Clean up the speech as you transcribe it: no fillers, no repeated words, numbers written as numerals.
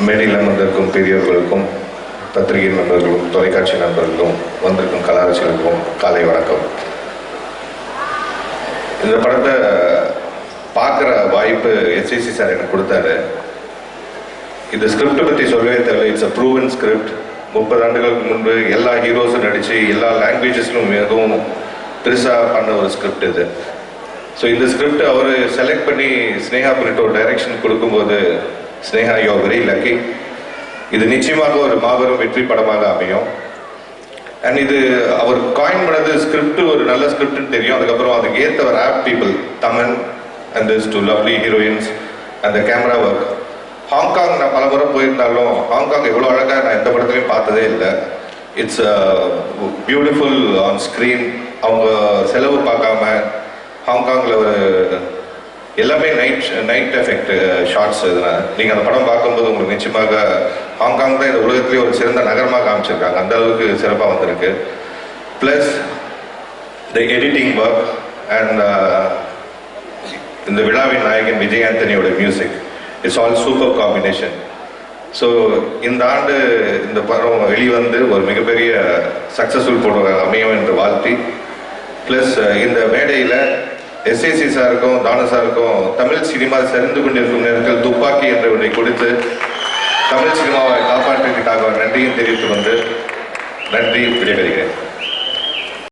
மேடையில் அமர்ந்திருக்கும் பெரியவர்களுக்கும் பத்திரிகை நண்பர்களும் தொலைக்காட்சி நண்பர்களும் வந்திருக்கும் கலாரசிகளுக்கும் காலை வணக்கம். இந்த படத்தை பார்க்குற வாய்ப்பு எஸ்ஐசி சார் எனக்கு கொடுத்தாரு. இந்த ஸ்கிரிப்டை பற்றி சொல்லவே தெரியல. It's a proven script. 30 ஆண்டுகளுக்கு முன்பு எல்லா ஹீரோஸும் நடித்து எல்லா லாங்குவேஜஸ்லும் மிகவும் பெருசாக பண்ண ஒரு ஸ்கிரிப்ட் இது. ஸோ இந்த ஸ்கிரிப்ட் அவர் செலக்ட் பண்ணி ஸ்னேகா பிரிட்டோ டைரக்ஷன் கொடுக்கும்போது, Sneha you are very lucky. இது நிச்சயமாக ஒரு மாபெரும் வெற்றி படமாக அமையும். அண்ட் இது அவர் காயின் பண்ணது ஸ்கிரிப்ட் ஒரு நல்ல ஸ்கிரிப்ட்னு தெரியும். அதுக்கப்புறம் அதுக்கு ஏற்ற ஒரு of people, Thaman and this two lovely heroines அந்த கேமரா ஒர்க். ஹாங்காங் நான் பல முறை போயிருந்தாலும் ஹாங்காங் எவ்வளோ அழகாக நான் எந்த படத்துலையும் பார்த்ததே இல்லை. It's beautiful on screen. அவங்க செலவு பார்க்காம ஹாங்காங்கில் ஒரு எல்லாமே நைட் எஃபெக்ட் ஷார்ட்ஸ். இதனால் நீங்கள் அந்த படம் பார்க்கும்போது உங்களுக்கு நிச்சயமாக ஹாங்காங் தான் இந்த உலகத்திலே ஒரு சிறந்த நகரமாக காமிச்சிருக்காங்க. அந்த அளவுக்கு சிறப்பாக வந்திருக்கு. Plus the editing work and இந்த விழாவின் நாயகன் விஜய் ஆண்டனியோட music, it's all super combination. So இந்த ஆண்டு இந்த படம் வெளிவந்து ஒரு மிகப்பெரிய சக்ஸஸ்ஃபுல் படம் அமையும் என்று வாழ்த்தி, ப்ளஸ் இந்த மேடையில் எஸ்ஏசி சாருக்கும் தானு சாருக்கும் தமிழ் சினிமா சிறந்து கொண்டிருக்கும் நேரத்தில் துப்பாக்கி என்ற ஒன்றை கொடுத்து தமிழ் சினிமாவை காப்பாற்றுவதற்காக நன்றியும் தெரிவித்து கொண்டு நன்றி விடைபெறுகிறேன்.